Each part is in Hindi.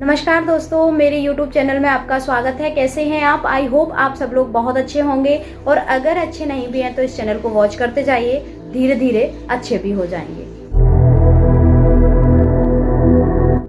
नमस्कार दोस्तों, मेरे YouTube चैनल में आपका स्वागत है। कैसे हैं आप? आई होप आप सब लोग बहुत अच्छे होंगे और अगर अच्छे नहीं भी हैं तो इस चैनल को वॉच करते जाइए, धीरे धीरे अच्छे भी हो जाएंगे।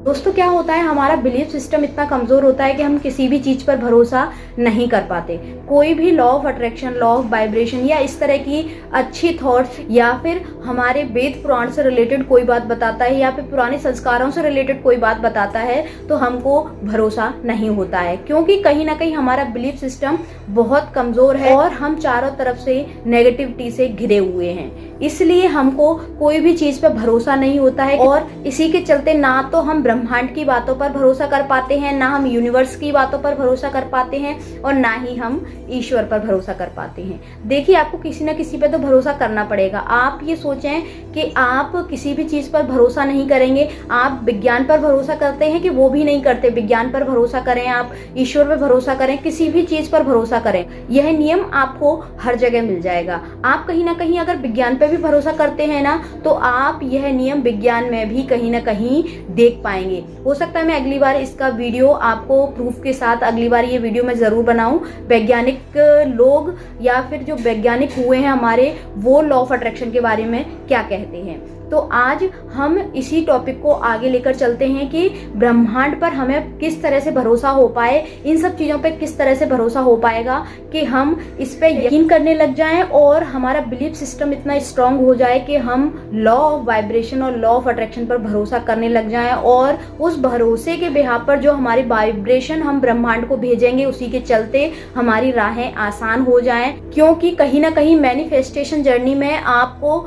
दोस्तों, क्या होता है, हमारा बिलीफ सिस्टम इतना कमजोर होता है कि हम किसी भी चीज पर भरोसा नहीं कर पाते। कोई भी law of attraction, law of vibration या इस तरह की अच्छी थॉट्स या फिर हमारे वेद पुराण से रिलेटेड कोई बात बताता है या फिर पुराने संस्कारों से रिलेटेड कोई बात बताता है तो हमको भरोसा नहीं होता है, क्योंकि कहीं ना कहीं हमारा बिलीफ सिस्टम बहुत कमजोर है और हम चारों तरफ से नेगेटिविटी से घिरे हुए हैं। इसलिए हमको कोई भी चीज पर भरोसा नहीं होता है और इसी के चलते ना तो हम ब्रह्मांड की बातों पर भरोसा कर पाते हैं, ना हम यूनिवर्स की बातों पर भरोसा कर पाते हैं और ना ही हम ईश्वर पर भरोसा कर पाते हैं। देखिए, आपको किसी न किसी पे तो भरोसा करना पड़ेगा। आप ये सोचें कि आप किसी भी चीज पर भरोसा नहीं करेंगे। आप विज्ञान पर भरोसा करते हैं कि वो भी नहीं करते। विज्ञान पर भरोसा करें, आप ईश्वर पर भरोसा करें, किसी भी चीज पर भरोसा करें, यह नियम आपको हर जगह मिल जाएगा। आप कहीं ना कहीं अगर विज्ञान पर भी भरोसा करते हैं ना, तो आप यह नियम विज्ञान में भी कहीं ना कहीं देख पाएंगे। हो सकता है मैं अगली बार इसका वीडियो आपको प्रूफ के साथ अगली बार ये वीडियो मैं जरूर बनाऊं। वैज्ञानिक लोग या फिर जो वैज्ञानिक हुए हैं हमारे, वो लॉ ऑफ अट्रैक्शन के बारे में क्या कहते हैं। तो आज हम इसी टॉपिक को आगे लेकर चलते हैं कि ब्रह्मांड पर हमें किस तरह से भरोसा हो पाए, इन सब चीजों पे किस तरह से भरोसा हो पाएगा कि हम इस पे यकीन करने लग जाएं और हमारा बिलीफ सिस्टम इतना स्ट्रांग हो जाए कि हम लॉ ऑफ वाइब्रेशन और लॉ ऑफ अट्रैक्शन पर भरोसा करने लग जाएं और उस भरोसे के बिहाफ पर जो हमारी वाइब्रेशन हम ब्रह्मांड को भेजेंगे, उसी के चलते हमारी राहें आसान हो जाएं। क्योंकि कहीं ना कहीं मैनिफेस्टेशन जर्नी में आपको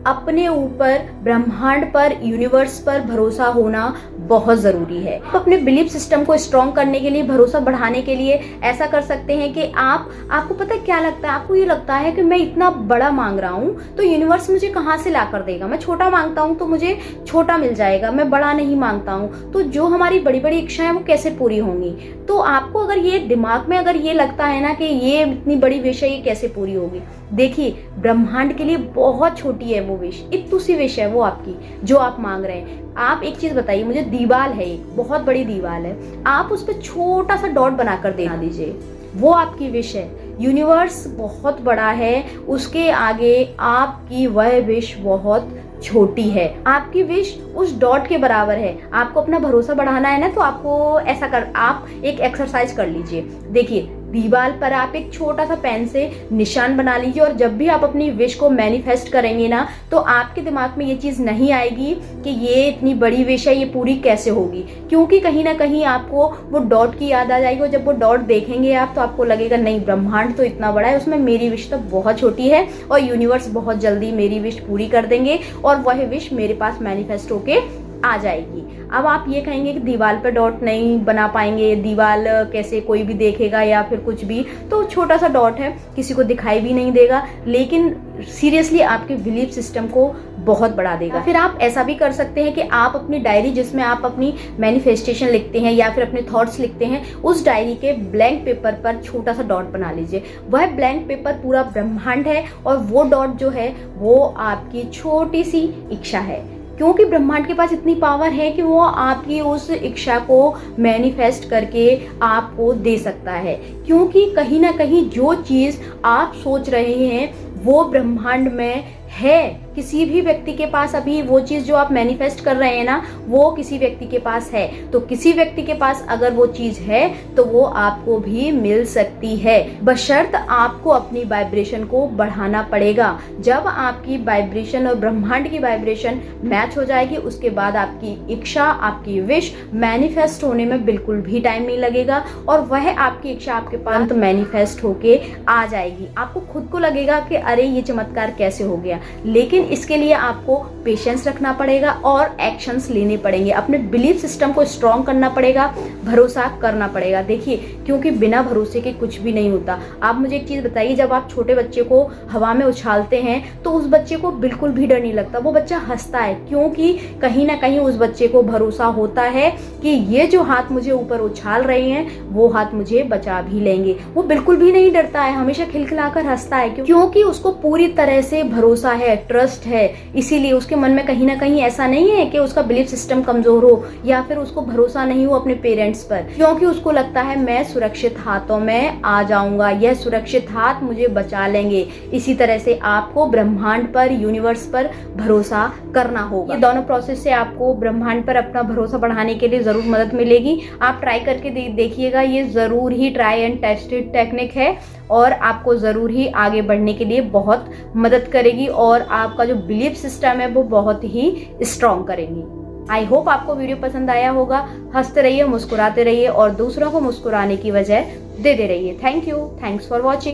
अपने ऊपर, ब्रह्मांड पर, यूनिवर्स पर भरोसा होना बहुत जरूरी है। आप अपने बिलीफ सिस्टम को स्ट्रॉन्ग करने के लिए, भरोसा बढ़ाने के लिए ऐसा कर सकते हैं कि आपको पता है क्या लगता है, आपको ये लगता है कि मैं इतना बड़ा मांग रहा हूँ तो यूनिवर्स मुझे कहाँ से ला कर देगा। मैं छोटा मांगता हूँ तो मुझे छोटा मिल जाएगा, मैं बड़ा नहीं मांगता हूँ तो जो हमारी बड़ी बड़ी इच्छाएं वो कैसे पूरी होंगी। तो आपको अगर ये दिमाग में अगर ये लगता है ना कि ये इतनी बड़ी विश है, ये कैसे पूरी होगी, देखिए ब्रह्मांड के लिए बहुत छोटी है वो विश, इतनी सी विश है वो आपकी जो आप मांग रहे हैं। आप एक चीज बताइए मुझे, दीवार है, एक बहुत बड़ी दीवार है, आप उस पर छोटा सा डॉट बनाकर दे दीजिए, वो आपकी विश है। यूनिवर्स बहुत बड़ा है, उसके आगे आपकी वह विश बहुत छोटी है। आपकी विश उस डॉट के बराबर है। आपको अपना भरोसा बढ़ाना है ना, तो आपको ऐसा आप एक एक्सरसाइज कर लीजिए। देखिए, दीवार पर आप एक छोटा सा पेन से निशान बना लीजिए और जब भी आप अपनी विश को मैनिफेस्ट करेंगे ना, तो आपके दिमाग में ये चीज नहीं आएगी कि ये इतनी बड़ी विश है, ये पूरी कैसे होगी, क्योंकि कहीं ना कहीं आपको वो डॉट की याद आ जाएगी और जब वो डॉट देखेंगे आप तो आपको लगेगा नहीं, ब्रह्मांड तो इतना बड़ा है, उसमें मेरी विश तो बहुत छोटी है और यूनिवर्स बहुत जल्दी मेरी विश पूरी कर देंगे और वह विश मेरे पास मैनिफेस्ट होके आ जाएगी। अब आप ये कहेंगे कि दीवार पे डॉट नहीं बना पाएंगे, दीवार कैसे कोई भी देखेगा या फिर कुछ भी, तो छोटा सा डॉट है, किसी को दिखाई भी नहीं देगा, लेकिन सीरियसली आपके बिलीफ सिस्टम को बहुत बढ़ा देगा। फिर आप ऐसा भी कर सकते हैं कि आप अपनी डायरी, जिसमें आप अपनी मैनिफेस्टेशन लिखते हैं या फिर अपने थॉट्स लिखते हैं, उस डायरी के ब्लैंक पेपर पर छोटा सा डॉट बना लीजिए। वह ब्लैंक पेपर पूरा ब्रह्मांड है और वो डॉट जो है वो आपकी छोटी सी इच्छा है, क्योंकि ब्रह्मांड के पास इतनी पावर है कि वो आपकी उस इच्छा को मैनिफेस्ट करके आपको दे सकता है। क्योंकि कहीं ना कहीं जो चीज आप सोच रहे हैं वो ब्रह्मांड में है, किसी भी व्यक्ति के पास अभी वो चीज जो आप मैनिफेस्ट कर रहे हैं ना, वो किसी व्यक्ति के पास है। तो किसी व्यक्ति के पास अगर वो चीज है तो वो आपको भी मिल सकती है, बशर्त आपको अपनी वाइब्रेशन को बढ़ाना पड़ेगा। जब आपकी वाइब्रेशन और ब्रह्मांड की वाइब्रेशन मैच हो जाएगी, उसके बाद आपकी इच्छा, आपकी विश मैनिफेस्ट होने में बिल्कुल भी टाइम नहीं लगेगा और वह आपकी इच्छा आपके पास मैनिफेस्ट होके आ जाएगी। आपको खुद को लगेगा कि अरे ये चमत्कार कैसे हो गया, लेकिन इसके लिए आपको पेशेंस रखना पड़ेगा और एक्शंस लेने पड़ेंगे। अपने बिलीफ सिस्टम को स्ट्रॉन्ग करना पड़ेगा, भरोसा करना पड़ेगा। देखिए, क्योंकि बिना भरोसे के कुछ भी नहीं होता। आप मुझे एक चीज बताइए, जब आप छोटे बच्चे को हवा में उछालते हैं तो उस बच्चे को बिल्कुल भी डर नहीं लगता, वो बच्चा हंसता है, क्योंकि कहीं ना कहीं उस बच्चे को भरोसा होता है कि ये जो हाथ मुझे ऊपर उछाल रहे हैं वो हाथ मुझे बचा भी लेंगे। वो बिल्कुल भी नहीं डरता है, हमेशा खिलखिलाकर हंसता है, क्योंकि उसको पूरी तरह से भरोसा है, ट्रस्ट ट्रस्ट है, इसीलिए उसके मन में कहीं ना कहीं ऐसा नहीं है कि उसका बिलीफ सिस्टम कमजोर हो या फिर उसको भरोसा नहीं हो अपने पेरेंट्स पर, क्योंकि उसको लगता है मैं सुरक्षित हाथों में आ जाऊंगा, यह सुरक्षित हाथ मुझे बचा लेंगे। इसी तरह से आपको ब्रह्मांड पर, यूनिवर्स पर भरोसा करना होगा। ये दोनों प्रोसेस से आपको ब्रह्मांड पर अपना भरोसा बढ़ाने के लिए जरूर मदद मिलेगी। आप ट्राई करके देखिएगा, ये जरूर ही ट्राई एंड टेस्टेड टेक्निक है और आपको ज़रूर ही आगे बढ़ने के लिए बहुत मदद करेगी और आपका जो बिलीफ सिस्टम है वो बहुत ही स्ट्रॉन्ग करेगी। आई होप आपको वीडियो पसंद आया होगा। हंसते रहिए, मुस्कुराते रहिए और दूसरों को मुस्कुराने की वजह देते रहिए। Thank you, thanks for watching.